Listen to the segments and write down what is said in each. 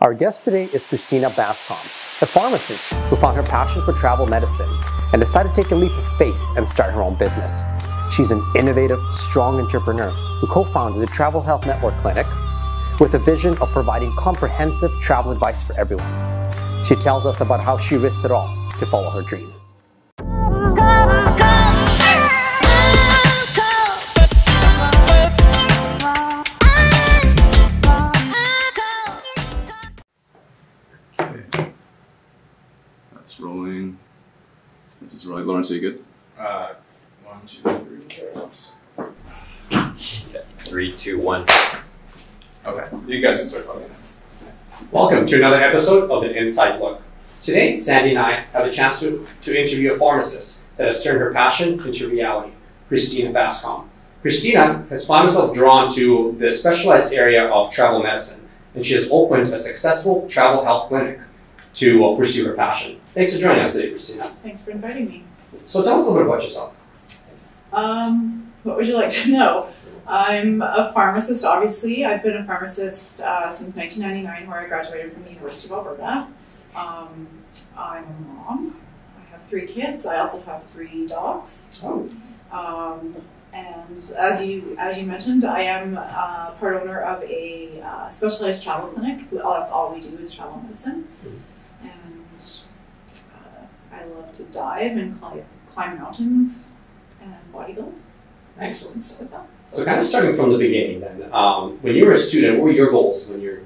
Our guest today is Christina Bascom, a pharmacist who found her passion for travel medicine and decided to take a leap of faith and start her own business. She's an innovative, strong entrepreneur who co-founded the Travel Health Network Clinic with a vision of providing comprehensive travel advice for everyone. She tells us about how she risked it all to follow her dream. Rolling. This is rolling. Lawrence, are you good? 1, 2, 3. Yeah. 3, 2, 1. Okay, you guys can start talking. Welcome to another episode of The Inside Look. Today, Sandy and I have a chance to interview a pharmacist that has turned her passion into reality, Christina Bascom. Christina has found herself drawn to the specialized area of travel medicine, and she has opened a successful travel health clinic to pursue her passion. Thanks for joining us today, Christina. Thanks for inviting me. So tell us a little bit about yourself. What would you like to know? I'm a pharmacist, obviously. I've been a pharmacist since 1999, where I graduated from the University of Alberta. I'm a mom. I have 3 kids. I also have 3 dogs. Oh. And as you mentioned, I am part owner of a specialized travel clinic. That's all we do is travel medicine. And I love to dive and climb mountains and bodybuild. Excellent. And stuff like that. So kind of starting from the beginning then, when you were a student, what were your goals what were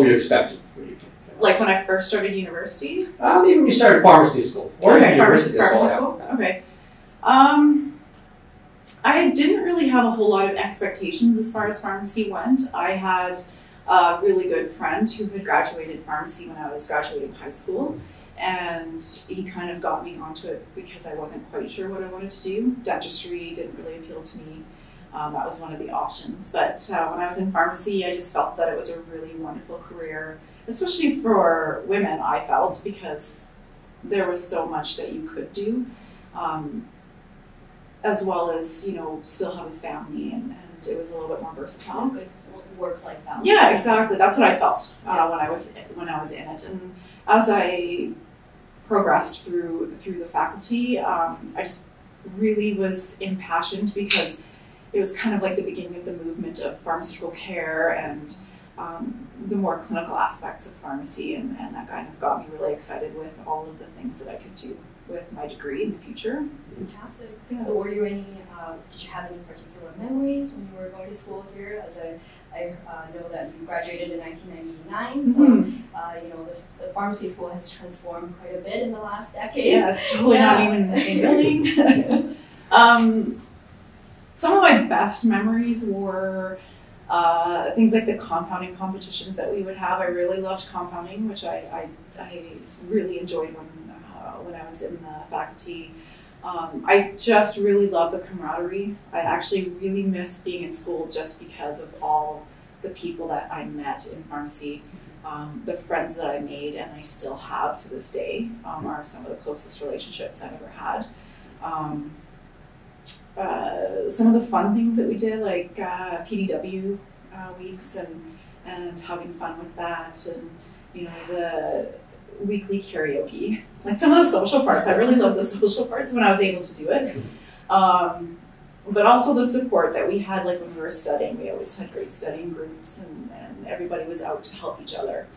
you expecting? Like when I first started university? Maybe when you started pharmacy school. Or Pharmacy school? Okay. I didn't really have a whole lot of expectations as far as pharmacy went. I had a really good friend who had graduated pharmacy when I was graduating high school, and he kind of got me onto it because I wasn't quite sure what I wanted to do. Dentistry didn't really appeal to me. That was one of the options. But when I was in pharmacy, I just felt that it was a really wonderful career, especially for women, I felt, because there was so much that you could do. As well as, still have a family, and it was a little bit more versatile. Good work-life balance. Yeah, exactly. That's what I felt when I was in it. And as I progressed through the faculty, I just really was impassioned because it was kind of like the beginning of the movement of pharmaceutical care and the more clinical aspects of pharmacy, and that kind of got me really excited with all of the things that I could do with my degree in the future. Fantastic. Yeah. So were you did you have any particular memories when you were going to school here? As I know that you graduated in 1999, so the pharmacy school has transformed quite a bit in the last decade. Yeah, it's totally not even in the same building. Some of my best memories were things like the compounding competitions that we would have. I really loved compounding, which I really enjoyed when I was in the faculty. I just really love the camaraderie. I actually really miss being in school just because of all the people that I met in pharmacy. The friends that I made and I still have to this day are some of the closest relationships I've ever had. Some of the fun things that we did, like PDW weeks and having fun with that, and the weekly karaoke, like some of the social parts. I really loved the social parts when I was able to do it. But also the support that we had, like when we were studying, we always had great studying groups, and everybody was out to help each other.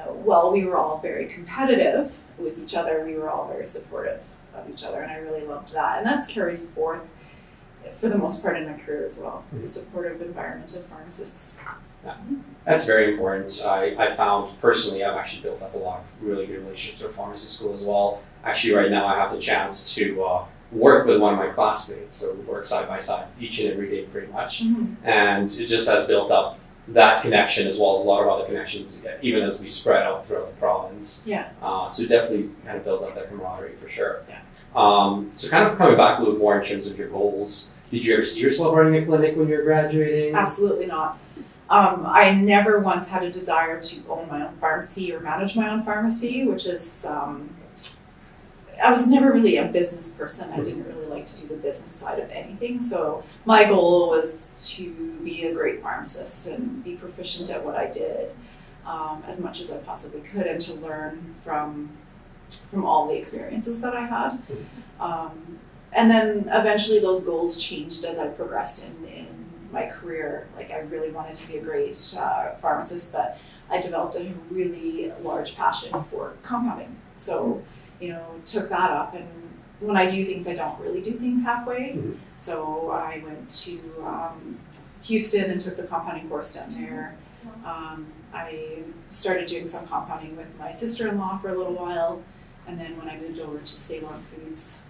While we were all very competitive with each other, we were all very supportive of each other, and I really loved that. And that's carried forth for the most part in my career as well, the supportive environment of pharmacists. Yeah. That's very important. I found personally, I've actually built up a lot of really good relationships with pharmacy school as well. Actually, right now I have the chance to work with one of my classmates, so we work side by side each and every day pretty much. And it just has built up that connection as well as a lot of other connections, even as we spread out throughout the province. Yeah. So it definitely kind of builds up that camaraderie for sure. Yeah. So kind of coming back a little more in terms of your goals, did you ever see yourself running a clinic when you were graduating? Absolutely not. I never once had a desire to own my own pharmacy or manage my own pharmacy, which is, I was never really a business person. I didn't really like to do the business side of anything. So my goal was to be a great pharmacist and be proficient at what I did. as much as I possibly could, and to learn from all the experiences that I had. And then eventually those goals changed as I progressed in my career. Like, I really wanted to be a great pharmacist, but I developed a really large passion for compounding. So, took that up, and when I do things, I don't really do things halfway. So I went to Houston and took the compounding course down there. I started doing some compounding with my sister-in-law for a little while, and then when I moved over to Ceylon Foods,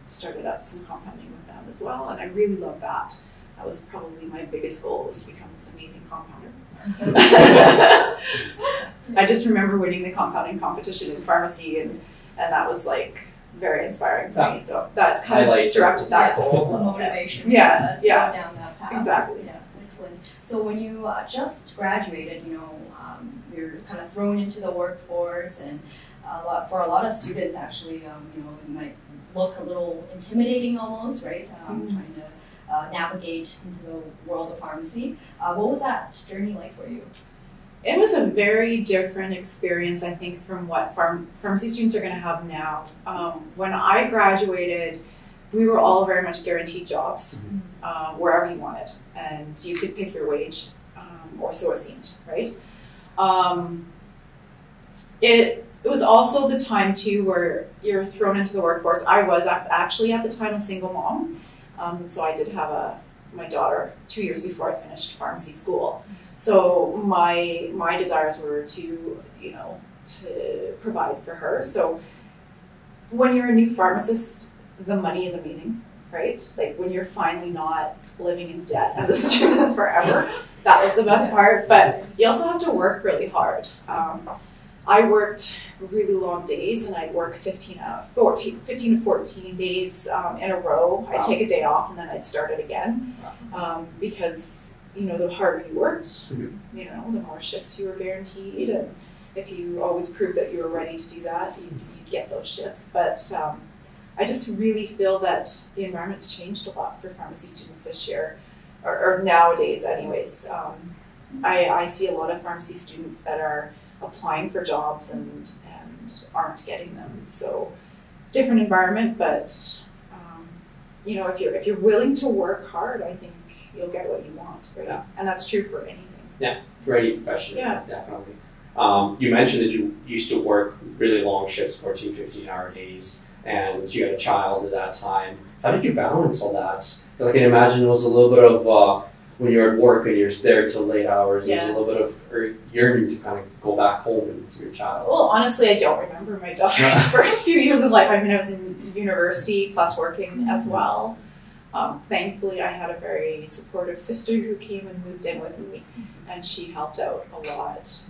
started up some compounding with them as well, and I really loved that. That was probably my biggest goal, was to become this amazing compounder. I just remember winning the compounding competition in pharmacy, and that was like very inspiring for me. So that kind of directed that goal. The motivation. Yeah, to go down that path. Exactly. Yeah, excellent. So when you just graduated, you're kind of thrown into the workforce, and for a lot of students, actually, it might look a little intimidating almost, right? Trying to navigate into the world of pharmacy. What was that journey like for you? It was a very different experience, I think, from what pharmacy students are going to have now. When I graduated, we were all very much guaranteed jobs wherever you wanted, and you could pick your wage, or so it seemed, right? It was also the time too where you're thrown into the workforce. I was actually at the time a single mom, so I did have my daughter 2 years before I finished pharmacy school. So my desires were to provide for her. So when you're a new pharmacist, the money is amazing, right? Like, when you're finally not living in debt as a student forever, that was the best part. But you also have to work really hard. I worked really long days, and I'd work 15 to 14 days in a row. I'd take a day off, and then I'd start it again, because the harder you worked, the more shifts you were guaranteed, and if you always proved that you were ready to do that, you'd get those shifts. But I just really feel that the environment's changed a lot for pharmacy students this year, or nowadays anyways. I see a lot of pharmacy students that are applying for jobs and aren't getting them. So different environment, but if you're willing to work hard, I think you'll get what you want, right? Yeah. And that's true for anything. Yeah, for any profession, definitely. You mentioned that you used to work really long shifts, 14, 15-hour days, and you had a child at that time. How did you balance all that? I can imagine it was a little bit of, when you're at work and you're there till late hours, there's a little bit of yearning to kind of go back home and see your child. Well, honestly, I don't remember my daughter's first few years of life. I mean, I was in university plus working as well. Thankfully, I had a very supportive sister who came and moved in with me, and she helped out a lot.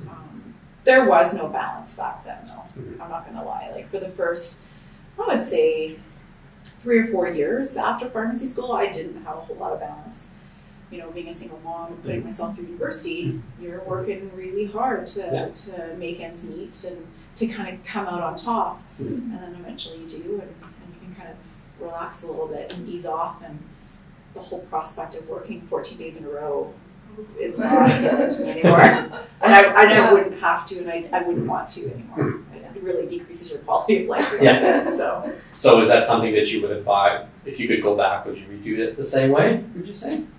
There was no balance back then, though. I'm not going to lie. Like, for the first, I would say, 3 or 4 years after pharmacy school, I didn't have a whole lot of balance. Being a single mom and putting myself through university, you're working really hard to make ends meet and to kind of come out on top. And then eventually you do, and you can kind of relax a little bit and ease off, and the whole prospect of working 14 days in a row is not appealing to me anymore. And I wouldn't have to, and I wouldn't want to anymore. It really decreases your quality of life. So is that something that you would advise, if you could go back, would you redo it the same way, would you say?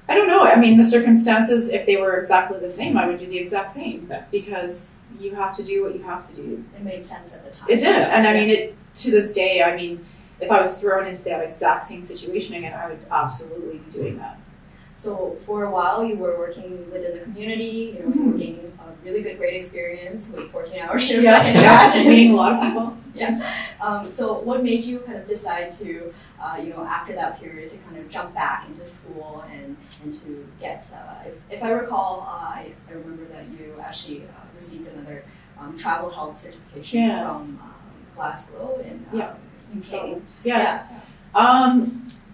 I don't know. I mean, the circumstances, if they were exactly the same, I would do the exact same, because you have to do what you have to do. It made sense at the time. It did. And I mean, to this day, I mean, if I was thrown into that exact same situation again, I would absolutely be doing that. So for a while, you were working within the community, you were gaining a really great experience with 14-hour shifts, I can imagine. Meeting a lot of people. So what made you kind of decide to, after that period, to kind of jump back into school and to get, if I recall, I remember that you actually received another travel health certification from Glasgow in UK.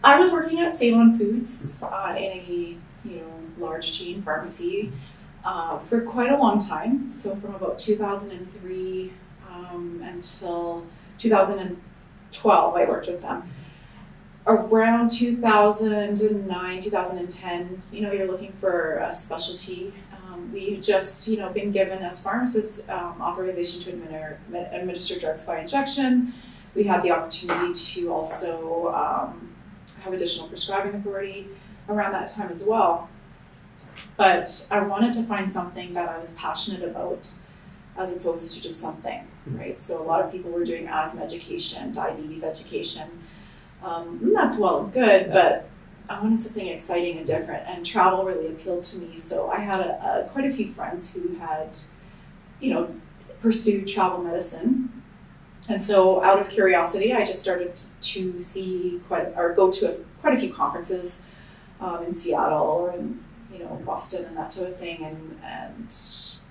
I was working at Ceylon Foods in a large chain pharmacy for quite a long time. So from about 2003 until 2012, I worked with them. Around 2009, 2010, you're looking for a specialty We had just, been given as pharmacists authorization to administer drugs by injection. We had the opportunity to also have additional prescribing authority around that time as well. But I wanted to find something that I was passionate about as opposed to just something, right? So a lot of people were doing asthma education, diabetes education. And that's well and good, but I wanted something exciting and different, and travel really appealed to me. So I had quite a few friends who had, pursued travel medicine. And so out of curiosity, I just started to go to quite a few conferences in Seattle or in, Boston and that sort of thing. And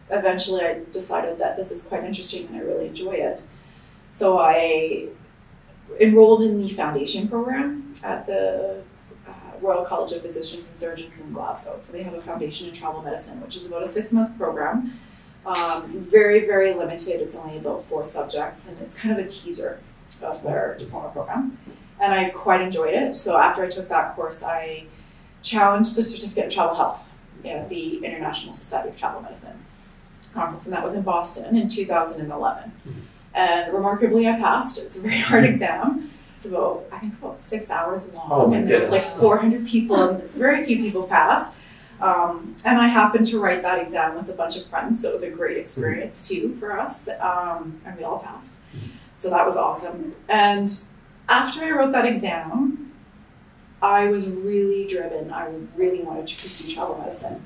eventually I decided that this is quite interesting and I really enjoy it. So I enrolled in the foundation program at the Royal College of Physicians and Surgeons in Glasgow. So they have a foundation in travel medicine, which is about a 6-month program. Very, very limited. It's only about 4 subjects, and it's kind of a teaser of their diploma program. And I quite enjoyed it. So after I took that course, I challenged the certificate in travel health at the International Society of Travel Medicine conference, and that was in Boston in 2011. And remarkably, I passed. It's a very hard exam. It's about 6 hours long, and there was like 400 people, and very few people pass. And I happened to write that exam with a bunch of friends, so it was a great experience too for us, and we all passed. So that was awesome. And after I wrote that exam, I was really driven. I really wanted to pursue travel medicine.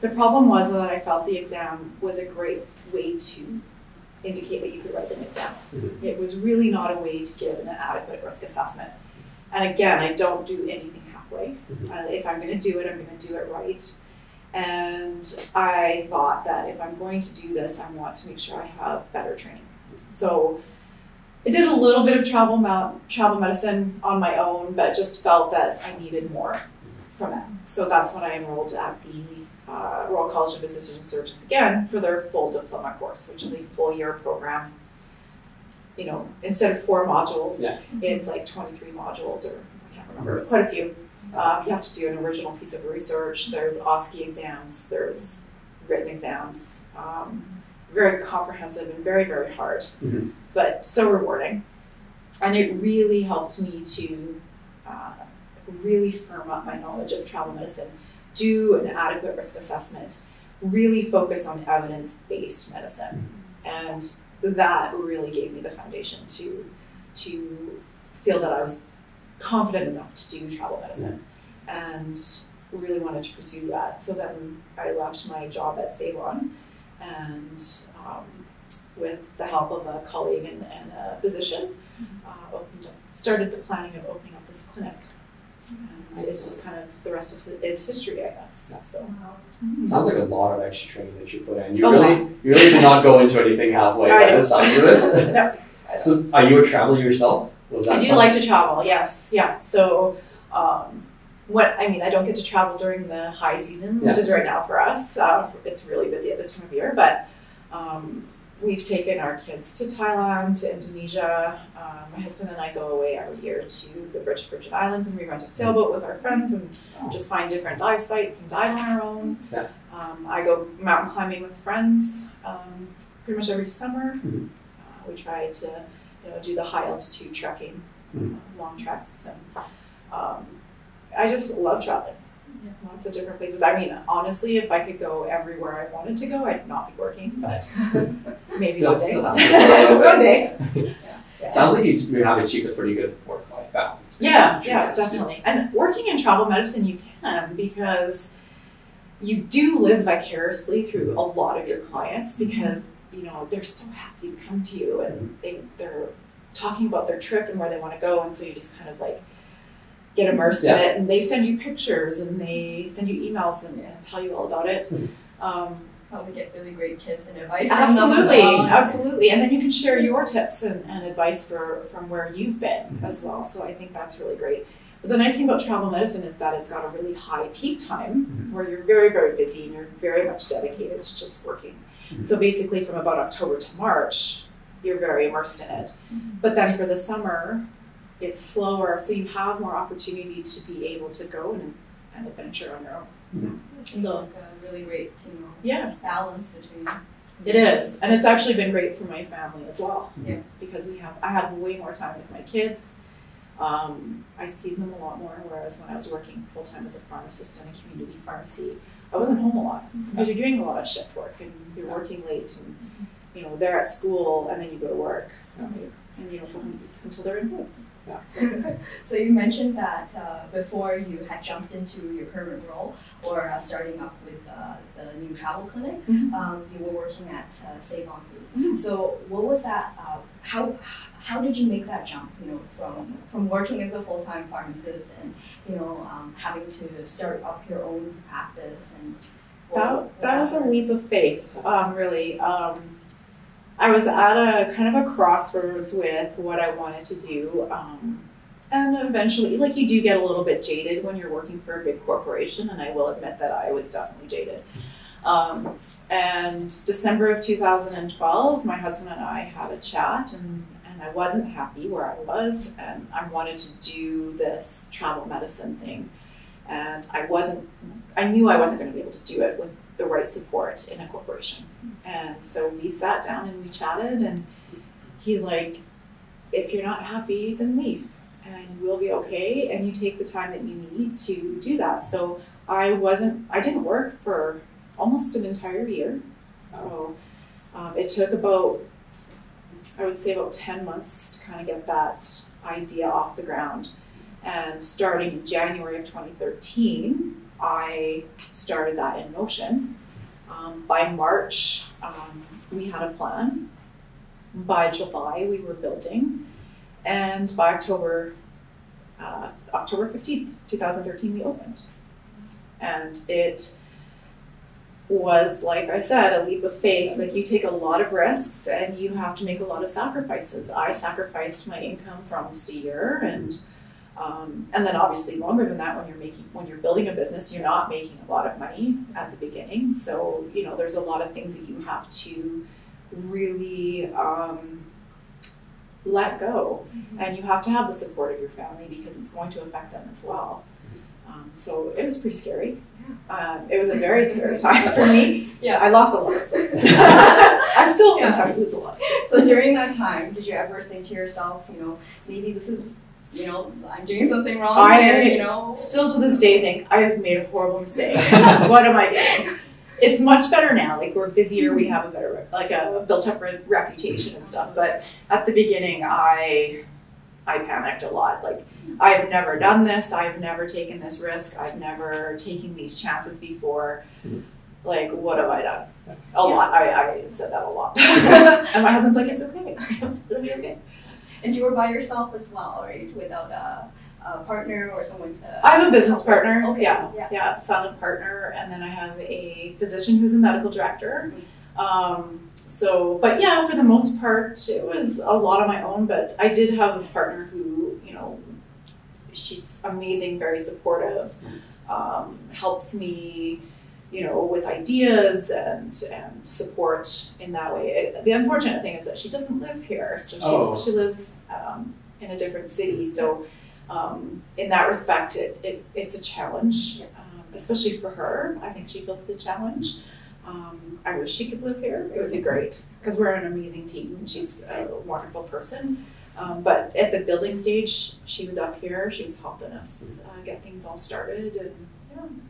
The problem was that I felt the exam was a great way to indicate that you could write an exam. It was really not a way to give an adequate risk assessment. And again, I don't do anything halfway. If I'm going to do it, I'm going to do it right. And I thought that if I'm going to do this, I want to make sure I have better training. So I did a little bit of travel medicine on my own, but just felt that I needed more from it. So that's when I enrolled at the Royal College of Physicians and Surgeons again for their full diploma course, which is a full-year program. Instead of 4 modules, it's like 23 modules, or I can't remember. It was quite a few. You have to do an original piece of research. There's OSCE exams. There's written exams. Very comprehensive and very, very hard, but so rewarding. And it really helped me to really firm up my knowledge of travel medicine, do an adequate risk assessment, really focus on evidence-based medicine. And that really gave me the foundation to feel that I was confident enough to do travel medicine, and really wanted to pursue that. So then I left my job at Ceylon, and with the help of a colleague and a physician, started the planning of opening up this clinic. And it's just kind of, the rest of it is history, I guess. So sounds like a lot of extra training that you put in. You really did not go into anything halfway by the sounds of it. No. So are you a traveler yourself? I do like to travel, yes. Yeah. So I don't get to travel during the high season, which is right now for us. It's really busy at this time of year, but we've taken our kids to Thailand, to Indonesia. My husband and I go away every year to the British Virgin Islands, and we rent a sailboat with our friends and just find different dive sites and dive on our own. I go mountain climbing with friends pretty much every summer. We try to do the high altitude trekking, long treks, and I just love traveling. Lots of different places. I mean, honestly, if I could go everywhere I wanted to go, I'd not be working, but maybe one day. One day. It sounds like you have achieved a pretty good work-life balance. Yeah, definitely. And working in travel medicine, you can, because you do live vicariously through a lot of your clients, because they're so happy to come to you, and they're talking about their trip and where they want to go, and so you just kind of like get immersed in it, and they send you pictures and they send you emails and tell you all about it. Probably get really great tips and advice. Absolutely. And then you can share your tips and advice from where you've been as well. So I think that's really great. But the nice thing about travel medicine is that it's got a really high peak time where you're very, very busy and you're very much dedicated to just working. So basically from about October to March, you're very immersed in it. But then for the summer, it's slower, so you have more opportunity to be able to go and adventure on your own. It seems So- like a really great, Yeah, balance between. it is, and it's actually been great for my family as well. Yeah. Because I have way more time with my kids. I see them a lot more, whereas when I was working full time as a pharmacist in a community pharmacy, I wasn't home a lot because you're doing a lot of shift work and you're working late, and they're at school and then you go to work, and you don't go home until they're in bed. Yeah, so it's been good. So you mentioned that before you had jumped into your permanent role or starting up with the new travel clinic, you were working at Save On Foods. So what was that? How did you make that jump? From working as a full-time pharmacist and having to start up your own practice and. That was a leap of faith, really. I was at a kind of a crossroads with what I wanted to do. And eventually, you do get a little bit jaded when you're working for a big corporation, and I will admit that I was definitely jaded. And December of 2012, my husband and I had a chat, and I wasn't happy where I was, and I wanted to do this travel medicine thing. And I knew I wasn't going to be able to do it with the right support in a corporation. And so we sat down and we chatted, and he's like, if you're not happy, then leave and we'll be okay, and you take the time that you need to do that. So I didn't work for almost an entire year. So it took I would say about 10 months to kind of get that idea off the ground. And starting in January of 2013, I started that in motion. By March, we had a plan. By July, we were building. And by October 15th, 2013, we opened. And it was, like I said, a leap of faith. You take a lot of risks and you have to make a lot of sacrifices. I sacrificed my income for almost a year, and then obviously longer than that when you're building a business, you're not making a lot of money at the beginning. So, there's a lot of things that you have to really let go. And you have to have the support of your family because it's going to affect them as well. So it was pretty scary. It was a very scary time for me. Yeah. I lost a lot of sleep. I still sometimes lose a lot of sleep. So during that time, did you ever think to yourself, maybe this is, I'm doing something wrong here, Still to this day think I've made a horrible mistake. What am I doing? It's much better now. We're busier. We have a better, a built up reputation and stuff. But at the beginning, I panicked a lot. I've never done this. I've never taken this risk. I've never taken these chances before. What have I done? A lot. I said that a lot. And my husband's like, it's okay. It'll be okay. And you were by yourself as well, right? Without a partner or someone to. I have a business partner. Okay. Yeah, silent partner, and then I have a physician who's a medical director. But yeah, for the most part, it was a lot on my own. But I did have a partner who, she's amazing, very supportive, helps me, with ideas and support in that way. The unfortunate thing is that she doesn't live here, so she lives in a different city. So in that respect, it's a challenge, especially for her. I think she feels the challenge. I wish she could live here. It would be great because we're an amazing team. She's a wonderful person. But at the building stage, she was up here. She was helping us get things all started, and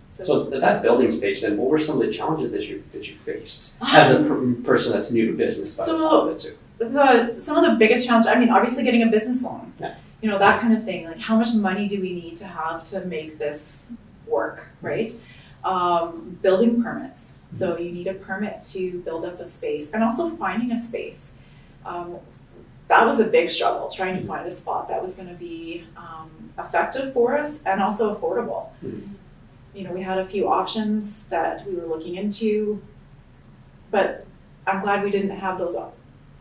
So at that building stage, then, what were some of the challenges that you faced as a person that's new to business? Some of the biggest challenges. Obviously getting a business loan. Yeah. That kind of thing. How much money do we need to have to make this work, right? Building permits. So you need a permit to build up a space, and also finding a space. That was a big struggle, trying to find a spot that was going to be effective for us and also affordable. We had a few options that we were looking into, but I'm glad we didn't have those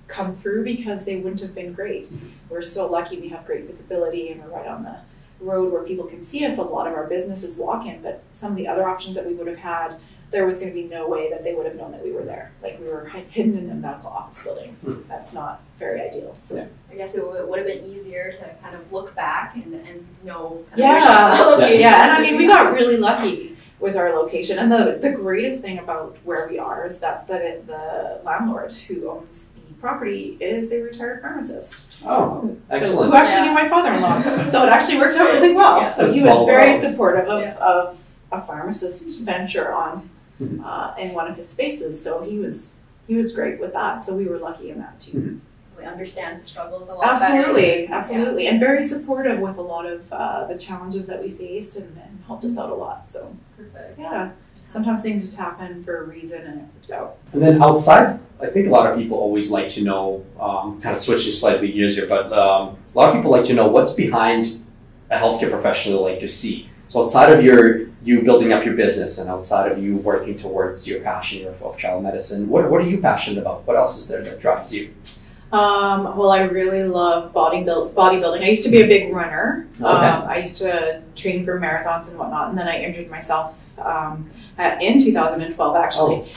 come through because they wouldn't have been great. We're so lucky we have great visibility and we're right on the road where people can see us. A lot of our business is walk-in, but some of the other options that we would have had, there was going to be no way that they would have known that we were there. We were hidden in a medical office building. That's not very ideal. So I guess it would have been easier to kind of look back and know. Yeah, and we got really lucky with our location. And the greatest thing about where we are is that the landlord who owns the property is a retired pharmacist. Oh, So, excellent. who actually knew my father-in-law. So it actually worked out really well. Yeah. So he Small was very world. supportive of a pharmacist venture on in one of his spaces. So he was great with that. So we were lucky in that too. He understands the struggles a lot better. Absolutely, and very supportive with a lot of the challenges that we faced, and helped us out a lot. So Perfect. yeah, sometimes things just happen for a reason, and it worked out. And then outside, I think a lot of people always like to know, kind of switching slightly gears here, but a lot of people like to know what's behind a healthcare professional like to see. So outside of you building up your business and outside of you working towards your passion of child medicine, what are you passionate about? What else is there that drives you? Well, I really love bodybuilding. I used to be a big runner. Okay. I used to train for marathons and whatnot, and then I injured myself in 2012, actually,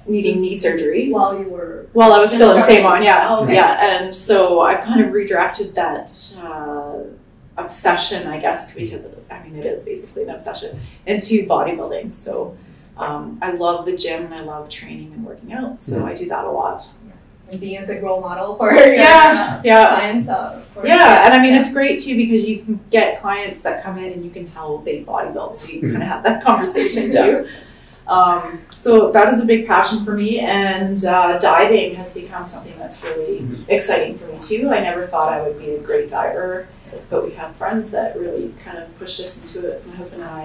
needing knee surgery. While While I was still in starting. Saint-Mon, yeah. Okay. Yeah, and so I've kind of redirected that obsession, I guess, because it is basically an obsession, into bodybuilding. So I love the gym and I love training and working out, so I do that a lot. And being a good role model for your clients. Of course. Yeah, and I mean, it's great too because you can get clients that come in and you can tell they bodybuild, so you kind of have that conversation too. So that is a big passion for me, and diving has become something that's really exciting for me too. I never thought I would be a great diver, but we have friends that really kind of pushed us into it, my husband and I,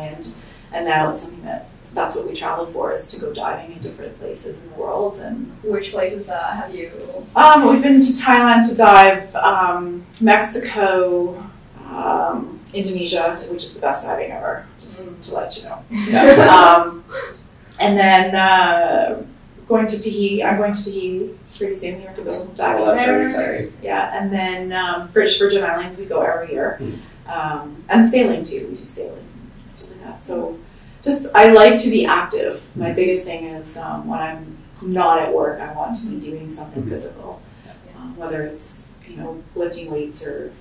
and now it's something that's what we travel for, is to go diving in different places in the world. And Which places have you? we've been to Thailand to dive, Mexico, Indonesia, which is the best diving ever, just to let you know. Yeah. And then going to Tahiti. I'm going to Tahiti pretty soon here to go diving Well, that's there. very exciting. Yeah, and then British Virgin Islands we go every year, and sailing too. We do sailing and stuff like that. So I like to be active. My biggest thing is when I'm not at work, I want to be doing something physical, whether it's lifting weights or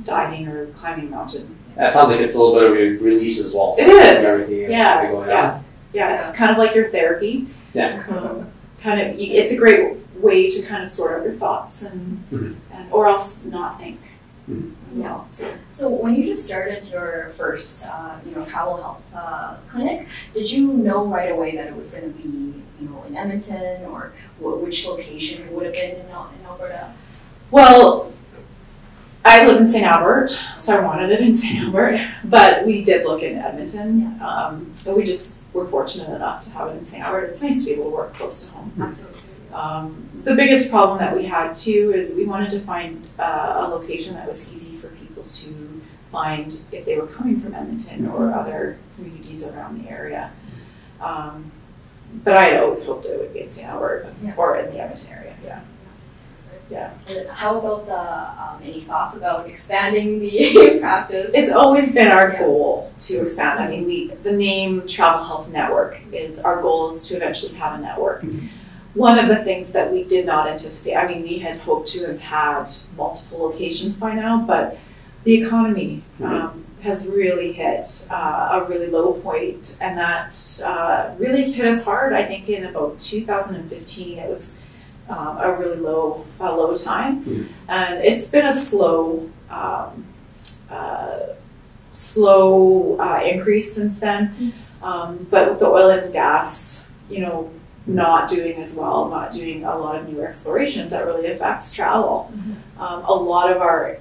diving or climbing a mountain. That sounds like it's a little bit of a release as well. It is. From everything that's kind of going on. Yeah. It's kind of like your therapy. Yeah. It's a great way to kind of sort out your thoughts and or else not think as well. So when you just started your first, travel health clinic, did you know right away that it was going to be, in Edmonton, or which location it would have been in Alberta? Well, I live in St. Albert, so I wanted it in St. Albert, but we did look in Edmonton. But we just were fortunate enough to have it in St. Albert. It's nice to be able to work close to home. Absolutely. The biggest problem that we had too is we wanted to find a location that was easy for people to find if they were coming from Edmonton or other communities around the area. But I had always hoped it would be in St. Albert or in the Edmonton area. Yeah. And how about any thoughts about expanding the practice? It's always been our goal to expand. I mean, the name Travel Health Network our goal is to eventually have a network. One of the things that we did not anticipate, I mean, we had hoped to have had multiple locations by now, but the economy has really hit a really low point, and that really hit us hard. I think in about 2015, it was a really low time, and it's been a slow increase since then. But with the oil and gas, not doing as well, not doing a lot of new explorations, that really affects travel. A lot of our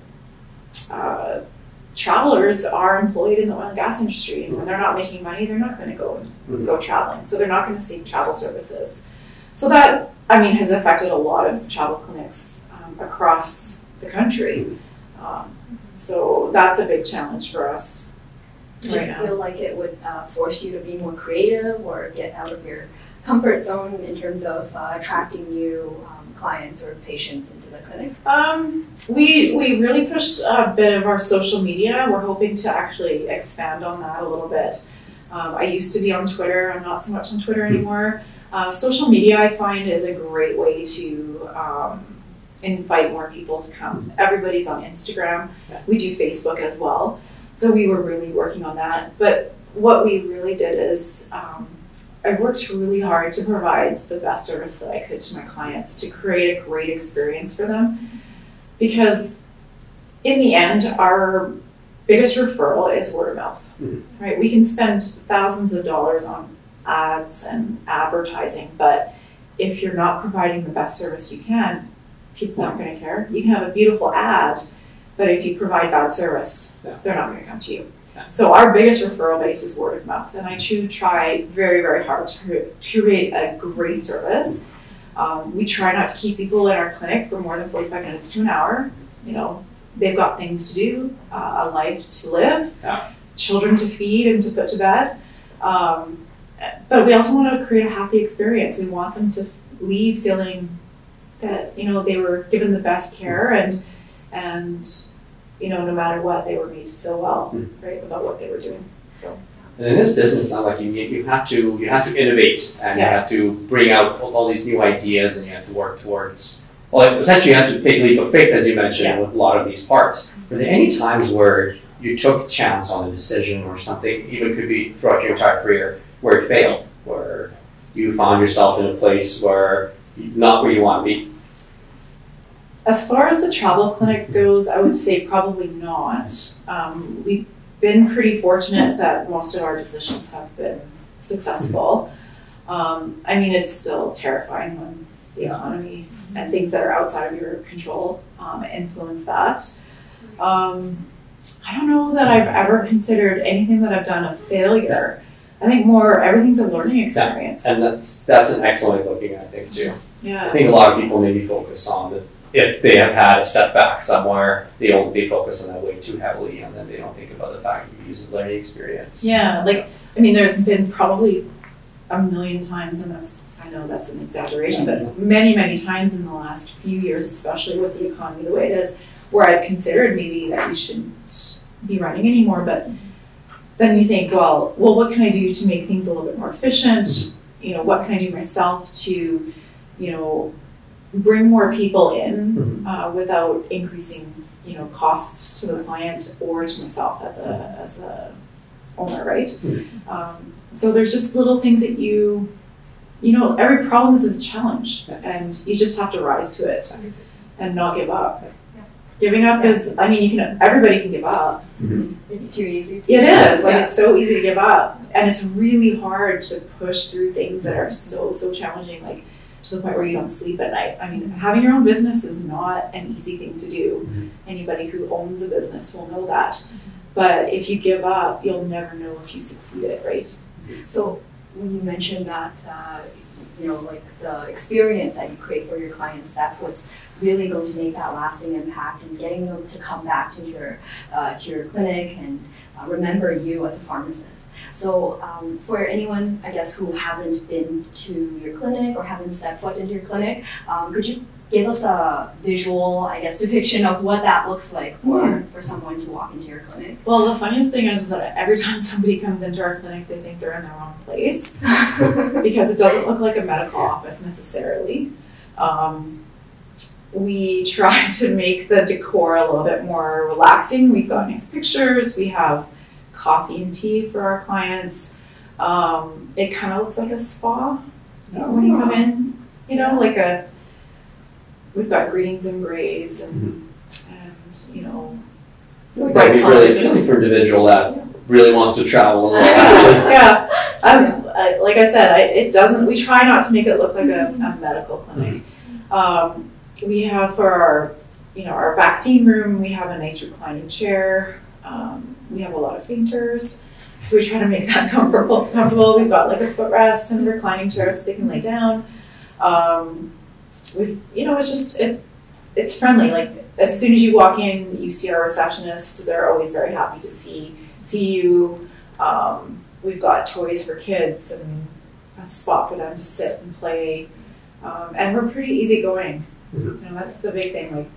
travelers are employed in the oil and gas industry, and when they're not making money, they're not going to go traveling. So they're not going to seek travel services. So that, has affected a lot of travel clinics across the country. So that's a big challenge for us right now. Do you feel like it would force you to be more creative or get out of your comfort zone in terms of attracting new clients or patients into the clinic? We really pushed a bit of our social media. We're hoping to actually expand on that a little bit. I used to be on Twitter. I'm not so much on Twitter anymore. Social media, I find, is a great way to invite more people to come. Everybody's on Instagram. We do Facebook as well. So we were really working on that. But what we really did is I worked really hard to provide the best service that I could to my clients, to create a great experience for them. Because in the end, our biggest referral is word of mouth, right? We can spend thousands of dollars on ads and advertising, but if you're not providing the best service you can, people aren't going to care. You can have a beautiful ad, but if you provide bad service, they're not going to come to you. So our biggest referral base is word of mouth, and I try very, very hard to create a great service. We try not to keep people in our clinic for more than 45 minutes to an hour. You know, they've got things to do, a life to live, children to feed and to put to bed. But we also want to create a happy experience. We want them to leave feeling that, you know, they were given the best care and you know, no matter what, they were made to feel well, right, about what they were doing. So. And in this business, now, like you have to innovate, and you have to bring out all these new ideas, and you have to work towards. Well, essentially, you have to take a leap of faith, as you mentioned, with a lot of these parts. Were there any times where you took a chance on a decision or something, even could be throughout your entire career, where it failed, where you found yourself in a place where not where you want to be? As far as the travel clinic goes, I would say probably not. We've been pretty fortunate that most of our decisions have been successful. I mean, it's still terrifying when the economy and things that are outside of your control influence that. I don't know that I've ever considered anything that I've done a failure. I think more everything's a learning experience. And that's an excellent way of looking at it, I think, too. Yeah. I think a lot of people maybe focus on if they have had a setback somewhere, they focus on that way too heavily, and then they don't think about the fact that you use a learning experience. Yeah, like, I mean, there's been probably a million times, and I know that's an exaggeration, but many, many times in the last few years, especially with the economy the way it is, where I've considered maybe that we shouldn't be running anymore, but then you think, well, what can I do to make things a little bit more efficient? You know, what can I do myself to, you know, bring more people in without increasing, you know, costs to the client or to myself as a owner, right? So there's just little things that you know, every problem is a challenge, and you just have to rise to it and not give up. Giving up is, I mean, everybody can give up. It's too easy. It is, like, it's so easy to give up, and it's really hard to push through things that are so challenging, like to the point where you don't sleep at night. I mean, having your own business is not an easy thing to do. Anybody who owns a business will know that. But if you give up, you'll never know if you succeeded, right? So when you mentioned that, you know, like the experience that you create for your clients, that's what's really going to make that lasting impact, and getting them to come back to your clinic and remember you as a pharmacist. So for anyone, I guess, who hasn't been to your clinic or haven't stepped foot into your clinic, could you give us a visual, I guess, depiction of what that looks like for someone to walk into your clinic? Well, the funniest thing is that every time somebody comes into our clinic, they think they're in the wrong place because it doesn't look like a medical office necessarily. We try to make the decor a little bit more relaxing. We've got nice pictures. We have coffee and tea for our clients. It kind of looks like a spa when you come in. You know, like we've got greens and grays and you know. That'd be really appealing for an individual that really wants to travel a lot. Like I said, we try not to make it look like a medical clinic. We have for our vaccine room, we have a nice reclining chair. We have a lot of fainters, so we try to make that comfortable. We've got like a footrest and a reclining chair so they can lay down. It's friendly. Like, as soon as you walk in, you see our receptionist. They're always very happy to see you. We've got toys for kids and a spot for them to sit and play. And we're pretty easygoing. You know, that's the big thing. Like,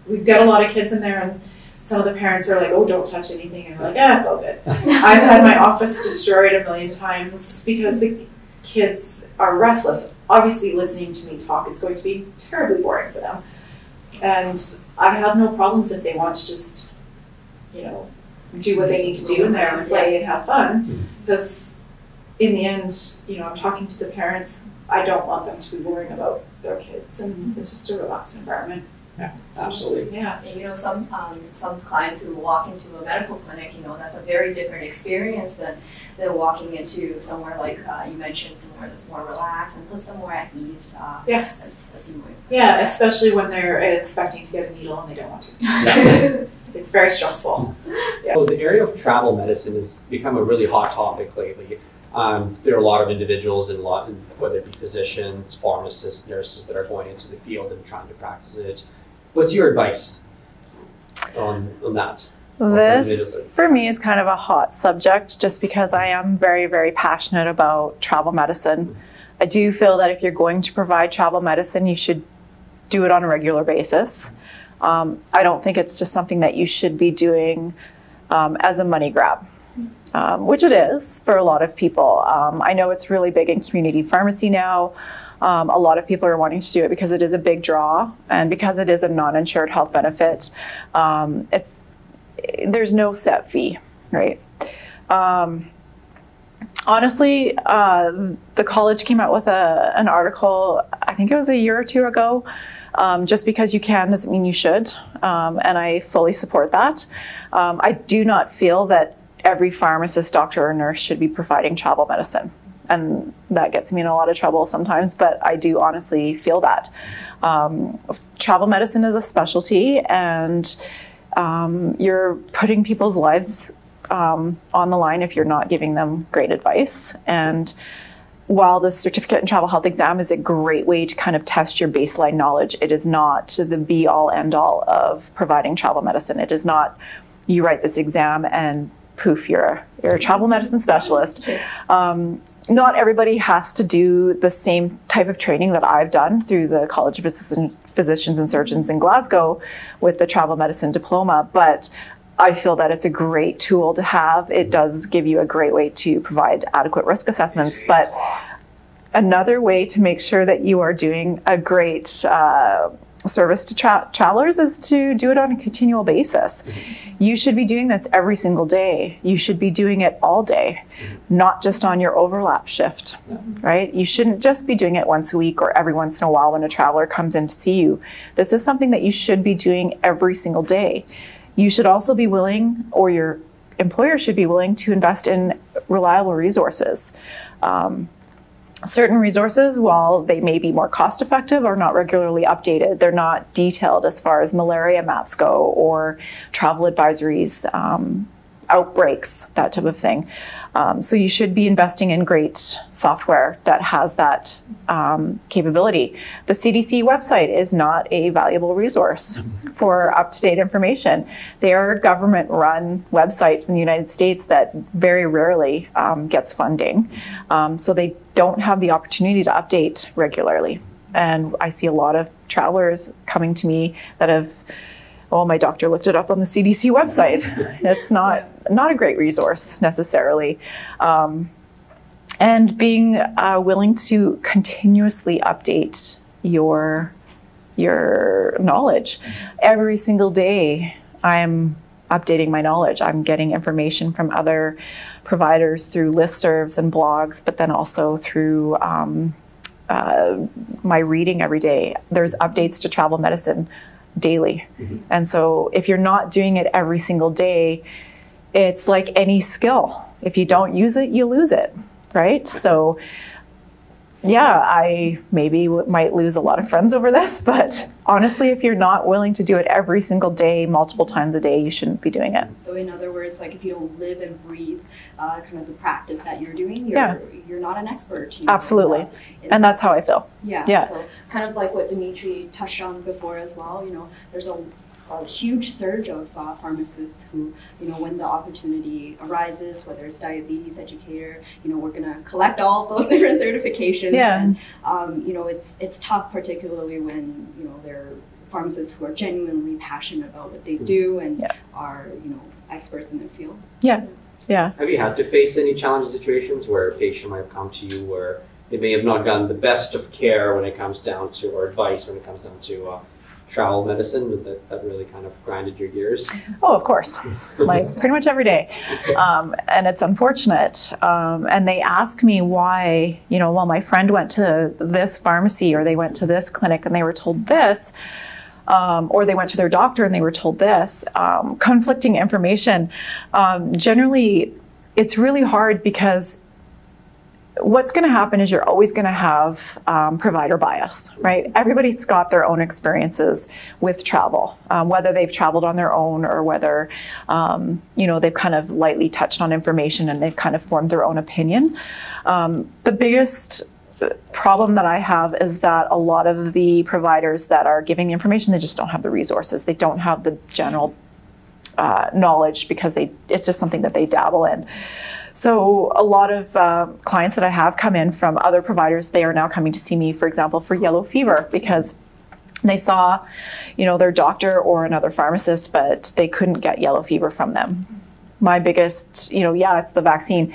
we've got a lot of kids in there, and some of the parents are like, "Oh, don't touch anything," and we're like, "Yeah, it's all good." I've had my office destroyed a million times because the kids are restless. Obviously, listening to me talk is going to be terribly boring for them, and I have no problems if they want to just, you know, do what they need to do in there and play and have fun. Because in the end, you know, I'm talking to the parents, I don't want them to be worrying about their kids, and it's just a relaxed environment. Yeah, absolutely. Yeah. And, you know, some clients who walk into a medical clinic, you know, that's a very different experience than walking into somewhere like you mentioned, somewhere that's more relaxed and puts them more at ease. Yes. As you would. Yeah, especially when they're expecting to get a needle and they don't want to. It's very stressful. Yeah. So the area of travel medicine has become a really hot topic lately. There are a lot of individuals and whether it be physicians, pharmacists, nurses that are going into the field and trying to practice it. What's your advice on that? This, for me, is kind of a hot subject just because I am very, very passionate about travel medicine. I do feel that if you're going to provide travel medicine, you should do it on a regular basis. I don't think it's just something that you should be doing as a money grab. Which it is for a lot of people. I know it's really big in community pharmacy now. A lot of people are wanting to do it because it is a big draw and because it is a non-insured health benefit. There's no set fee, right? Honestly, the college came out with an article, I think it was a year or two ago. Just because you can doesn't mean you should, and I fully support that. I do not feel that every pharmacist, doctor, or nurse should be providing travel medicine. And that gets me in a lot of trouble sometimes, but I do honestly feel that. Travel medicine is a specialty, and you're putting people's lives on the line if you're not giving them great advice. And while the certificate in travel health exam is a great way to kind of test your baseline knowledge, it is not the be-all, end-all of providing travel medicine. It is not, you write this exam and poof, you're a travel medicine specialist. Not everybody has to do the same type of training that I've done through the College of Physicians and Surgeons in Glasgow with the travel medicine diploma, but I feel that it's a great tool to have. It does give you a great way to provide adequate risk assessments, but another way to make sure that you are doing a great service to travelers is to do it on a continual basis. You should be doing this every single day. You should be doing it all day, not just on your overlap shift, right? You shouldn't just be doing it once a week or every once in a while when a traveler comes in to see you. This is something that you should be doing every single day. You should also be willing, or your employer should be willing, to invest in reliable resources. Certain resources, while they may be more cost effective, are not regularly updated. They're not detailed as far as malaria maps go or travel advisories, outbreaks, that type of thing. So you should be investing in great software that has that capability. The CDC website is not a valuable resource for up-to-date information. They are a government-run website from the United States that very rarely gets funding. So they don't have the opportunity to update regularly. And I see a lot of travelers coming to me that have, oh, my doctor looked it up on the CDC website. It's not a great resource necessarily. And being willing to continuously update your knowledge. Every single day, I'm updating my knowledge. I'm getting information from other providers through listservs and blogs, but then also through my reading every day. There's updates to travel medicine daily. And so if you're not doing it every single day, it's like any skill. If you don't use it, you lose it, right? So yeah, I maybe might lose a lot of friends over this, but honestly, if you're not willing to do it every single day, multiple times a day, you shouldn't be doing it. So in other words, like if you don't live and breathe kind of the practice that you're doing, you're not an expert. You know? Absolutely. And that's how I feel. Yeah. So kind of like what Dimitri touched on before as well, you know, there's a huge surge of pharmacists who, you know, when the opportunity arises, whether it's diabetes educator, you know, we're going to collect all those different certifications. Yeah. And, you know, it's tough, particularly when, you know, there are pharmacists who are genuinely passionate about what they do and are, you know, experts in their field. Yeah. Yeah. Have you had to face any challenging situations where a patient might come to you where they may have not gotten the best of care when it comes down to, or advice when it comes down to travel medicine, that really kind of grinded your gears? Oh, of course, like pretty much every day. And it's unfortunate. And they ask me why, well, my friend went to this pharmacy, or they went to this clinic and they were told this, or they went to their doctor and they were told this. Conflicting information. Generally, it's really hard because what's going to happen is you're always going to have provider bias, right? Everybody's got their own experiences with travel, whether they've traveled on their own or whether, they've kind of lightly touched on information and they've kind of formed their own opinion. The biggest problem that I have is that a lot of the providers that are giving the information, they just don't have the resources. They don't have the general knowledge because it's just something that they dabble in. So a lot of clients that I have come in from other providers, they are now coming to see me, for example, for yellow fever, because they saw, their doctor or another pharmacist, but they couldn't get yellow fever from them. My biggest, it's the vaccine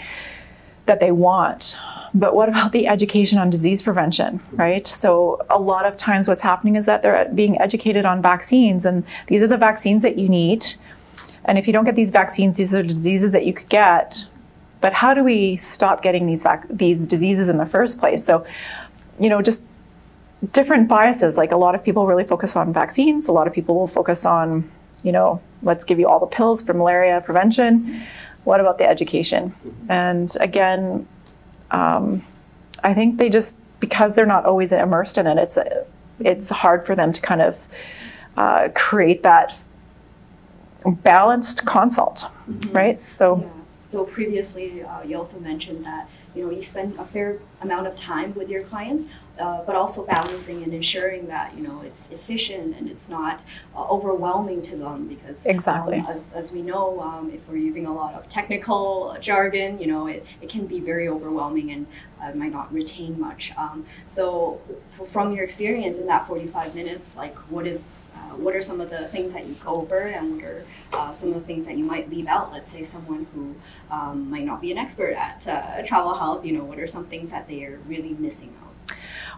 that they want. But what about the education on disease prevention, right? So a lot of times what's happening is that they're being educated on vaccines, and these are the vaccines that you need. And if you don't get these vaccines, these are diseases that you could get. But how do we stop getting these diseases in the first place? So, just different biases. Like a lot of people really focus on vaccines. A lot of people will focus on, let's give you all the pills for malaria prevention. What about the education? And again, I think they just, because they're not always immersed in it, it's hard for them to kind of create that balanced consult, right? So. Yeah. So previously, you also mentioned that you spend a fair amount of time with your clients, but also balancing and ensuring that it's efficient and it's not overwhelming to them, because exactly, as we know, if we're using a lot of technical jargon, it can be very overwhelming and might not retain much. So from your experience in that 45 minutes, like what are some of the things that you go over, and what are some of the things that you might leave out? Let's say someone who might not be an expert at travel health, what are some things that they are really missing out?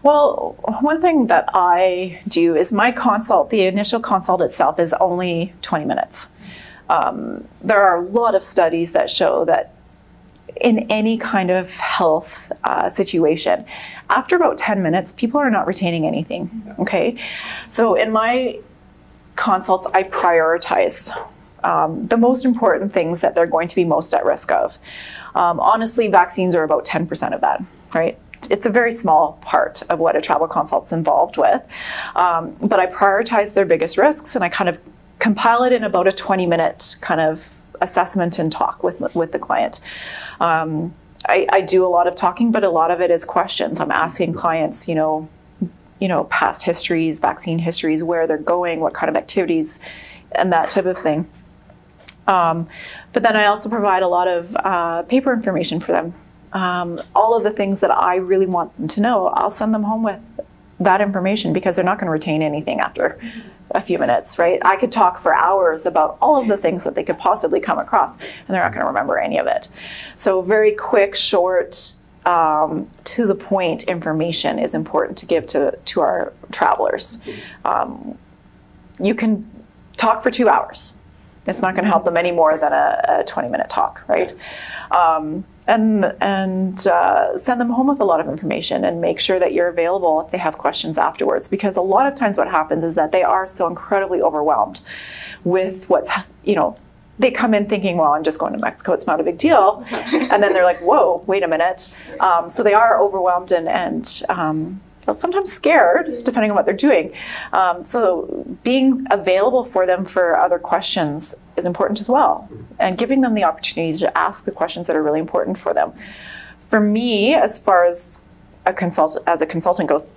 Well, one thing that I do is my consult, the initial consult itself is only 20 minutes. There are a lot of studies that show that in any kind of health situation, after about 10 minutes, people are not retaining anything, okay? So in my consults, I prioritize the most important things that they're going to be most at risk of. Honestly, vaccines are about 10% of that, right? It's a very small part of what a travel consult's involved with. But I prioritize their biggest risks, and I kind of compile it in about a 20-minute kind of assessment and talk with the client. I do a lot of talking, but a lot of it is questions. I'm asking clients, past histories, vaccine histories, where they're going, what kind of activities, and that type of thing. But then I also provide a lot of paper information for them. All of the things that I really want them to know, I'll send them home with that information, because they're not going to retain anything after a few minutes, right? I could talk for hours about all of the things that they could possibly come across, and they're not going to remember any of it. So very quick, short, to the point information is important to give to our travelers. You can talk for 2 hours. It's not going to help them any more than a 20-minute talk, right? And send them home with a lot of information, and make sure that you're available if they have questions afterwards. Because a lot of times what happens is that they are so incredibly overwhelmed with what's, they come in thinking, well, I'm just going to Mexico, it's not a big deal. And then they're like, whoa, wait a minute. So they are overwhelmed and sometimes scared, depending on what they're doing. So being available for them for other questions is important as well, and giving them the opportunity to ask the questions that are really important for them. For me, as far as a consultant goes,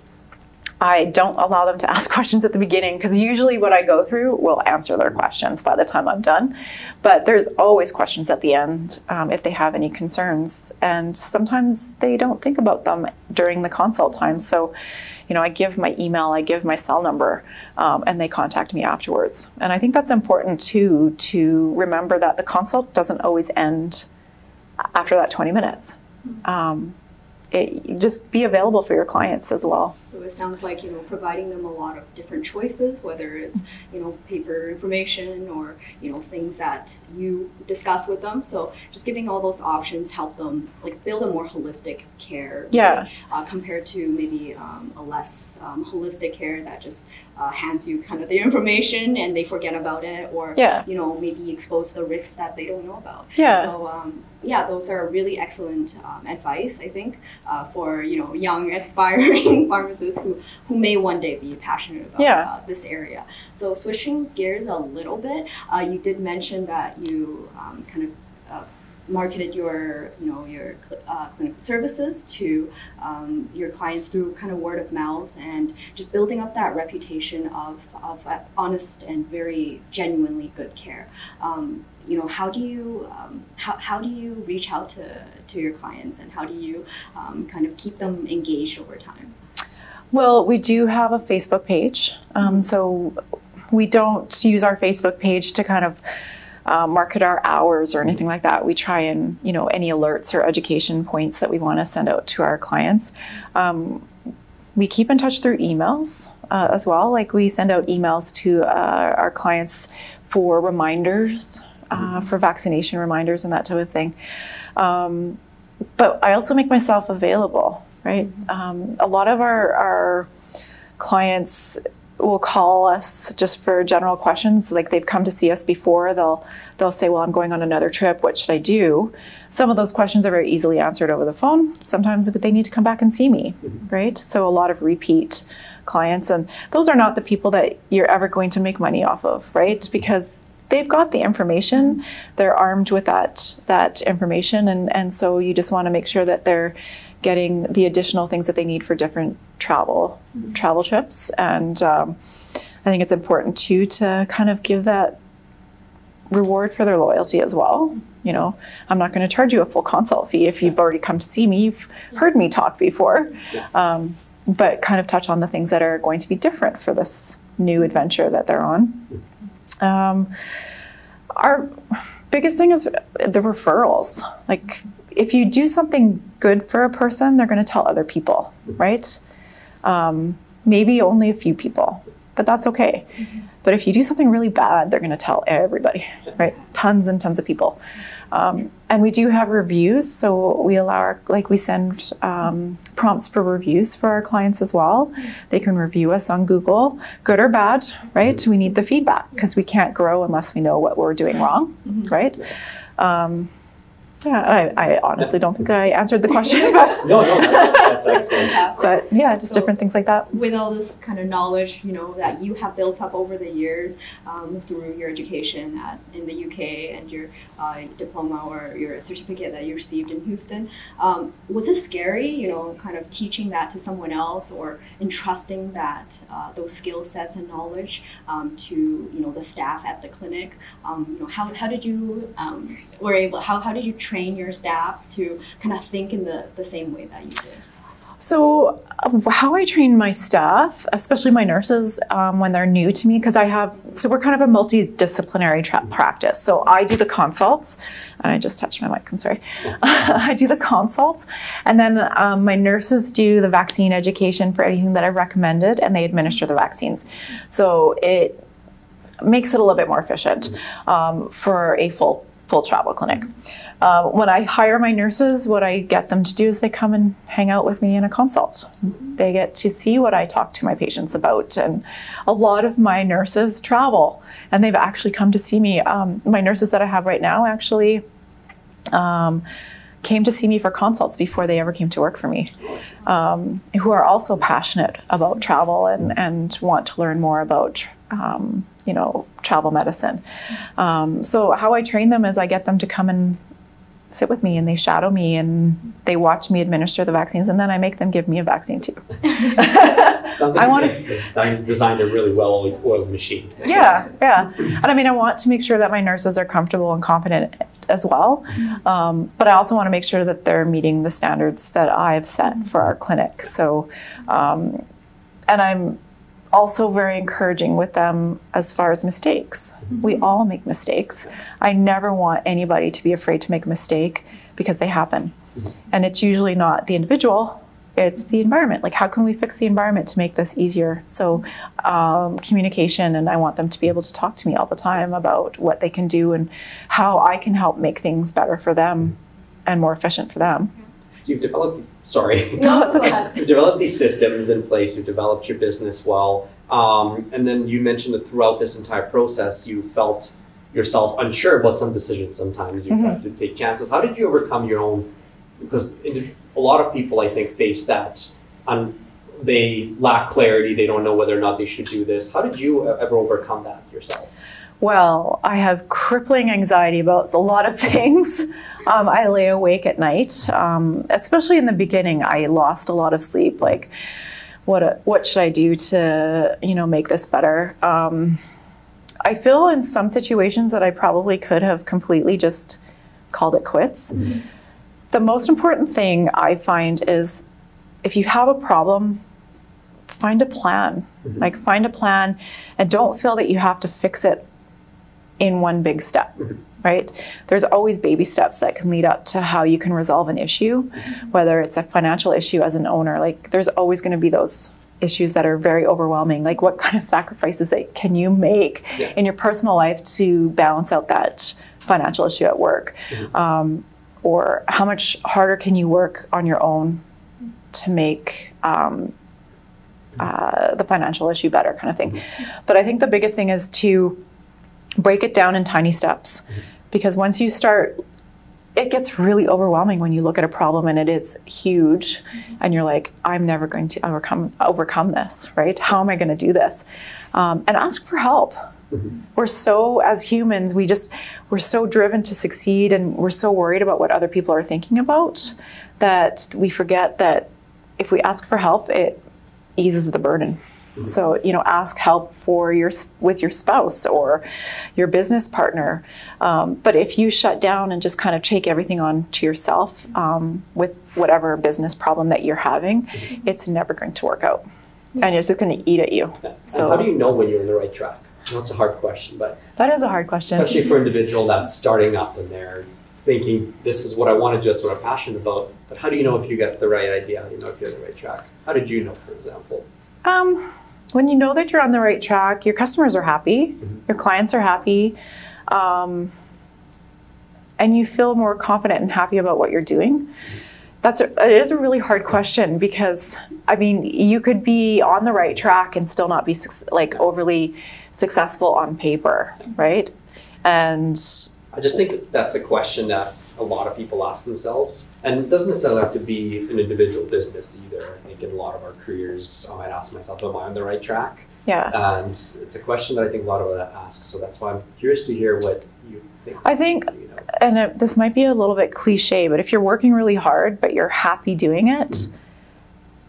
I don't allow them to ask questions at the beginning, because usually what I go through will answer their questions by the time I'm done. But there's always questions at the end if they have any concerns. And sometimes they don't think about them during the consult time. So, I give my email, I give my cell number, and they contact me afterwards. And I think that's important too, to remember that the consult doesn't always end after that 20 minutes. just be available for your clients as well. So it sounds like, you know, providing them a lot of different choices, whether it's, you know, paper information or, you know, things that you discuss with them. So just giving all those options help them like build a more holistic care. Yeah. Compared to maybe a less holistic care that just hands you kind of the information and they forget about it, or, you know, maybe expose the risks that they don't know about. Yeah. So, yeah, those are really excellent advice, I think, for, you know, young aspiring pharmacists who may one day be passionate about this area. So switching gears a little bit, you did mention that you kind of marketed your, you know, your clinical services to your clients through kind of word of mouth and just building up that reputation of honest and very genuinely good care. You know, how do you reach out to your clients, and how do you kind of keep them engaged over time? Well, we do have a Facebook page, so we don't use our Facebook page to kind of market our hours or anything like that. We try and, you know, any alerts or education points that we want to send out to our clients. We keep in touch through emails as well. Like we send out emails to our clients for reminders, for vaccination reminders and that type of thing. But I also make myself available, right? A lot of our clients will call us just for general questions. Like they've come to see us before, they'll say, well, I'm going on another trip, what should I do? Some of those questions are very easily answered over the phone. Sometimes they need to come back and see me, right? So a lot of repeat clients, and those are not the people that you're ever going to make money off of, right? Because they've got the information, they're armed with that information, and so you just want to make sure that they're getting the additional things that they need for different travel trips. And I think it's important too to kind of give that reward for their loyalty as well. You know, I'm not going to charge you a full consult fee if you've already come to see me, you've heard me talk before, but kind of touch on the things that are going to be different for this new adventure that they're on. Our biggest thing is the referrals. Like if you do something good for a person, they're going to tell other people, right? Maybe only a few people, but that's okay. But if you do something really bad, they're going to tell everybody, right? Tons and tons of people. And we do have reviews, so we allow we send prompts for reviews for our clients as well. They can review us on Google, good or bad, right? We need the feedback because we can't grow unless we know what we're doing wrong, right? Yeah, I honestly don't think I answered the question, but No, that's excellent. but yeah, just different things like that. With all this kind of knowledge, you know, that you have built up over the years through your education in the UK and your diploma or your certificate that you received in Houston, was it scary, you know, kind of teaching that to someone else or entrusting that those skill sets and knowledge to, you know, the staff at the clinic? You know, how did you how did you train your staff to kind of think in the same way that you did? So how I train my staff, especially my nurses, when they're new to me, because we're kind of a multidisciplinary practice. So I do the consults, and I just touched my mic, I'm sorry. I do the consults, and then my nurses do the vaccine education for anything that I've recommended, and they administer the vaccines. So it makes it a little bit more efficient for a full travel clinic. When I hire my nurses, what I get them to do is they come and hang out with me in a consult. They get to see what I talk to my patients about. And a lot of my nurses travel, and they've actually come to see me. My nurses that I have right now actually came to see me for consults before they ever came to work for me, who are also passionate about travel and want to learn more about you know, travel medicine. So how I train them is I get them to come and sit with me, and they shadow me, and they watch me administer the vaccines, and then I make them give me a vaccine too. Sounds like it's designed a really well-oiled machine. Yeah. And I mean, I want to make sure that my nurses are comfortable and confident as well, but I also want to make sure that they're meeting the standards that I've set for our clinic. So, and I'm also very encouraging with them as far as mistakes. We all make mistakes. I never want anybody to be afraid to make a mistake because they happen. And it's usually not the individual, it's the environment. Like, how can we fix the environment to make this easier? So communication, and I want them to be able to talk to me all the time about what they can do and how I can help make things better for them and more efficient for them. So you've developed, sorry. No, it's okay. You've developed these systems in place, you've developed your business well, and then you mentioned that throughout this entire process, you felt yourself unsure about some decisions sometimes. You have to take chances. How did you overcome your own, because a lot of people, I think, face that. They lack clarity. They don't know whether or not they should do this. How did you ever overcome that yourself? Well, I have crippling anxiety about a lot of things. I lay awake at night, especially in the beginning. I lost a lot of sleep. Like, what should I do to, make this better? I feel in some situations that I probably could have completely just called it quits. The most important thing I find is, if you have a problem, find a plan. Like, find a plan, and don't feel that you have to fix it in one big step, right? There's always baby steps that can lead up to how you can resolve an issue, whether it's a financial issue as an owner. Like, there's always going to be those issues that are very overwhelming. Like, what kind of sacrifices that can you make in your personal life to balance out that financial issue at work? Or how much harder can you work on your own to make the financial issue better, kind of thing. But I think the biggest thing is to break it down in tiny steps, because once you start, it gets really overwhelming when you look at a problem and it is huge and you're like, I'm never going to overcome this, right? How am I going to do this? And ask for help. We're so, as humans, we're so driven to succeed, and we're so worried about what other people are thinking about that we forget that if we ask for help, it eases the burden. So, ask help with your spouse or your business partner. But if you shut down and just kind of take everything on to yourself with whatever business problem that you're having, it's never going to work out. And it's just going to eat at you. So, how do you know when you're on the right track? That's a hard question, but that is a hard question, especially for an individual that's starting up and they're thinking, this is what I want to do, that's what I'm passionate about. But how do you know if you got the right idea? How do you know if you're on the right track? How did you know, for example? When you know that you're on the right track, your customers are happy, your clients are happy, and you feel more confident and happy about what you're doing. It is a really hard question, because you could be on the right track and still not be overly successful on paper, right? And I just think that's a question that a lot of people ask themselves, and it doesn't necessarily have to be an individual business either. I think in a lot of our careers, I might ask myself, am I on the right track? Yeah. And it's a question that I think a lot of us ask, so that's why I'm curious to hear what you think. I think, this might be a little bit cliche, but if you're working really hard, but you're happy doing it,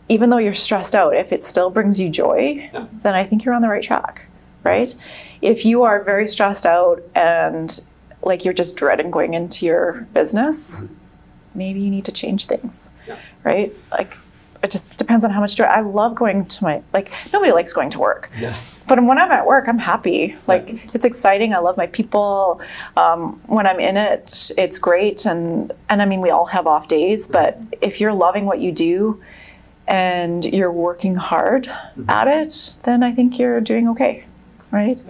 even though you're stressed out, if it still brings you joy, then I think you're on the right track, right? If you are very stressed out and you're just dreading going into your business, maybe you need to change things, right? It just depends on how much joy. I love going to nobody likes going to work. But when I'm at work, I'm happy. It's exciting. I love my people. When I'm in it, it's great. And we all have off days, but if you're loving what you do and you're working hard at it, then I think you're doing okay, right?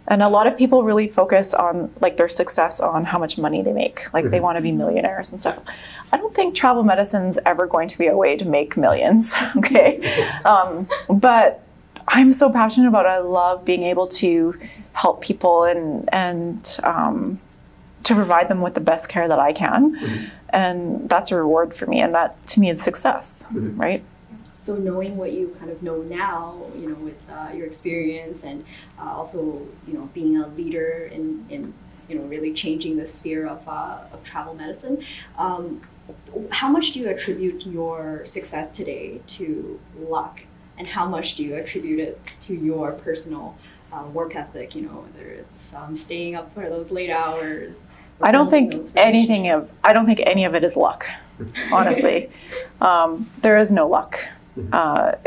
And a lot of people really focus on their success on how much money they make. They want to be millionaires and stuff. I don't think travel medicine's ever going to be a way to make millions, okay? But I'm so passionate about it. I love being able to help people and to provide them with the best care that I can. And that's a reward for me. And that, to me, is success, right? So knowing what you kind of know now, with your experience and also, being a leader in really changing the sphere of travel medicine, how much do you attribute your success today to luck, and how much do you attribute it to your personal work ethic? Whether it's staying up for those late hours. I don't think any of it is luck, honestly. There is no luck.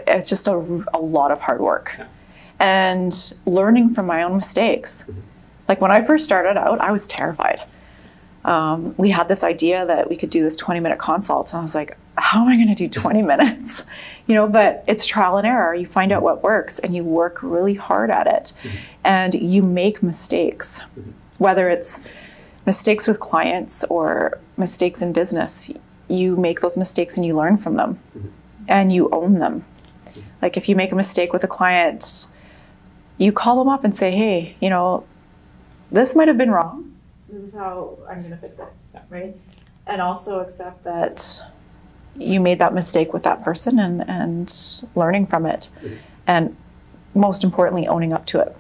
It's just a lot of hard work and learning from my own mistakes. When I first started out, I was terrified. we had this idea that we could do this 20-minute consult. And I was like, how am I going to do 20 minutes? But it's trial and error. You find out what works and you work really hard at it. And you make mistakes, whether it's mistakes with clients or mistakes in business. You make those mistakes and you learn from them and you own them. Like if you make a mistake with a client, you call them up and say, hey, this might have been wrong. This is how I'm going to fix it, right? And also accept that you made that mistake with that person and learning from it. And most importantly, owning up to it.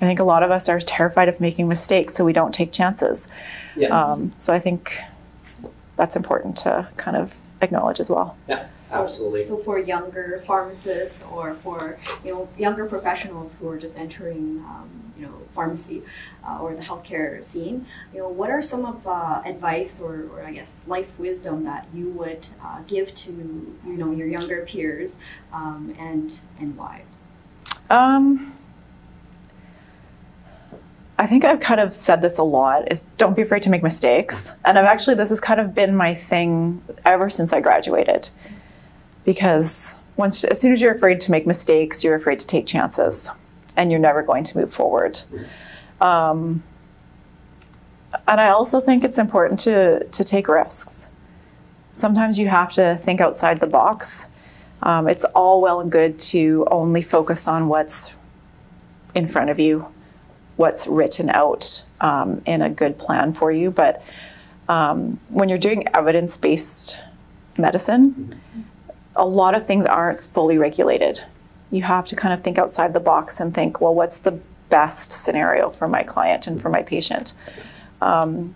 I think a lot of us are terrified of making mistakes, so we don't take chances. Yes. So I think that's important to kind of acknowledge as well. Yeah, absolutely. So for younger pharmacists or for younger professionals who are just entering pharmacy or the healthcare scene, what are some of advice or I guess life wisdom that you would give to your younger peers, and why? I think I've kind of said this a lot, is don't be afraid to make mistakes. And this has kind of been my thing ever since I graduated. Because as soon as you're afraid to make mistakes, you're afraid to take chances and you're never going to move forward. And I also think it's important to take risks. Sometimes you have to think outside the box. It's all well and good to only focus on what's in front of you, what's written out in a good plan for you. But when you're doing evidence-based medicine, a lot of things aren't fully regulated. You have to kind of think outside the box and think, well, what's the best scenario for my client and for my patient? And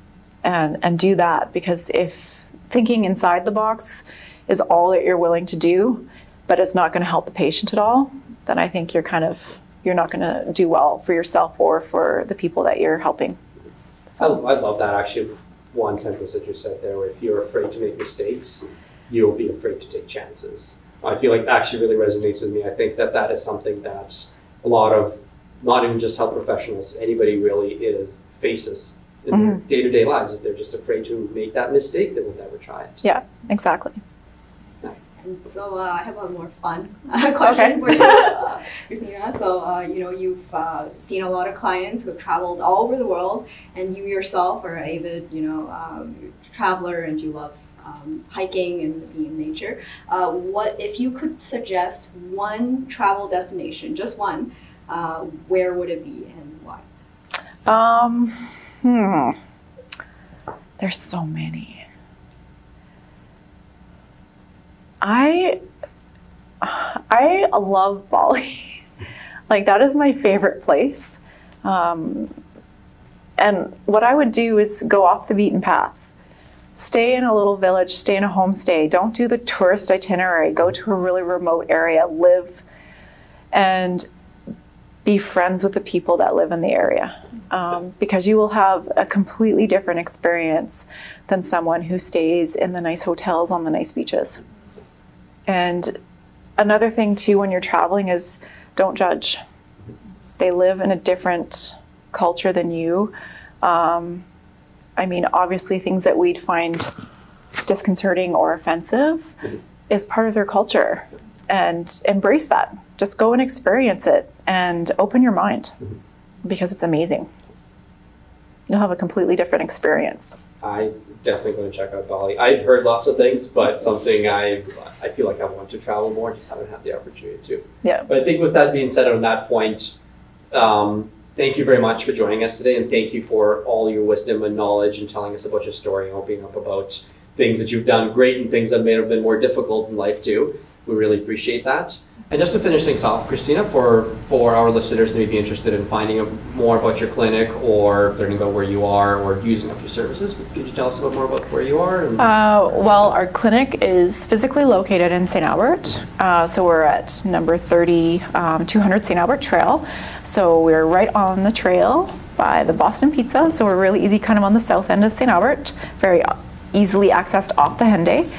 do that, because if thinking inside the box is all that you're willing to do, but it's not going to help the patient at all, then I think you're not going to do well for yourself or for the people that you're helping. So I love that, actually, one sentence that you said there, where if you're afraid to make mistakes, you'll be afraid to take chances. I feel like that actually really resonates with me. I think that is something that a lot of, not even just health professionals, anybody really faces in their day-to-day lives. If they're just afraid to make that mistake, they will never try it. Yeah, exactly. And so I have a more fun question for you, Christina. So you've seen a lot of clients who have traveled all over the world, and you yourself are an avid traveler, and you love hiking and being in nature. What if you could suggest one travel destination, just one? Where would it be and why? There's so many. I love Bali. Like, that is my favorite place. And what I would do is go off the beaten path. Stay in a little village, stay in a homestay. Don't do the tourist itinerary. Go to a really remote area, live, and be friends with the people that live in the area. Because you will have a completely different experience than someone who stays in the nice hotels on the nice beaches. And another thing too, when you're traveling, is don't judge. They live in a different culture than you. I mean, obviously things that we'd find disconcerting or offensive is part of their culture, and embrace that. Just go and experience it and open your mind, because it's amazing. You'll have a completely different experience. I definitely going to check out Bali. I've heard lots of things, but something I feel like I want to travel more, just haven't had the opportunity to. Yeah. But I think with that being said, on that point, thank you very much for joining us today, and thank you for all your wisdom and knowledge and telling us about your story and opening up about things that you've done great and things that may have been more difficult in life too. We really appreciate that. And just to finish things off, Christina, for our listeners that may be interested in finding out more about your clinic or learning about where you are or using up your services, could you tell us a bit more about where you are? Well, our clinic is physically located in St. Albert. So we're at number 30, 200 St. Albert Trail. So we're right on the trail by the Boston Pizza. So we're really easy, kind of on the south end of St. Albert, very easily accessed off the Henday.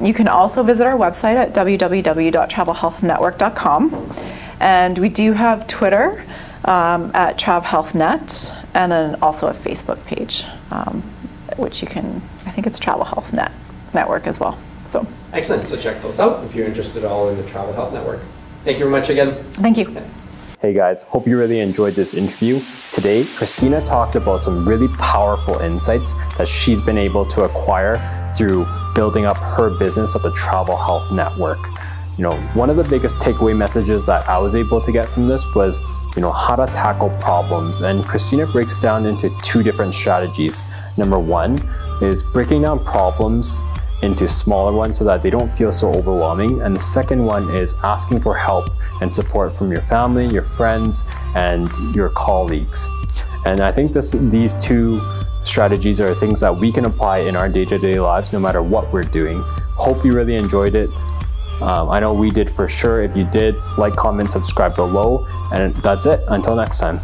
You can also visit our website at www.travelhealthnetwork.com, and we do have Twitter at TravHealthNet, and then also a Facebook page, which you can, I think it's Travel Health Network as well. So Excellent. So check those out if you're interested at all in the Travel Health Network. Thank you very much again. thank you. Hey guys, hope you really enjoyed this interview. Today, Christina talked about some really powerful insights that she's been able to acquire through building up her business at the Travel Health Network. You know, one of the biggest takeaway messages that I was able to get from this was, you know, how to tackle problems. And Christina breaks down into two different strategies. Number one is breaking down problems into smaller ones so that they don't feel so overwhelming. And the second one is asking for help and support from your family, your friends, and your colleagues. And I think these two strategies are things that we can apply in our day-to-day lives no matter what we're doing. Hope you really enjoyed it. I know we did for sure. If you did, like, comment, subscribe below. And that's it. Until next time.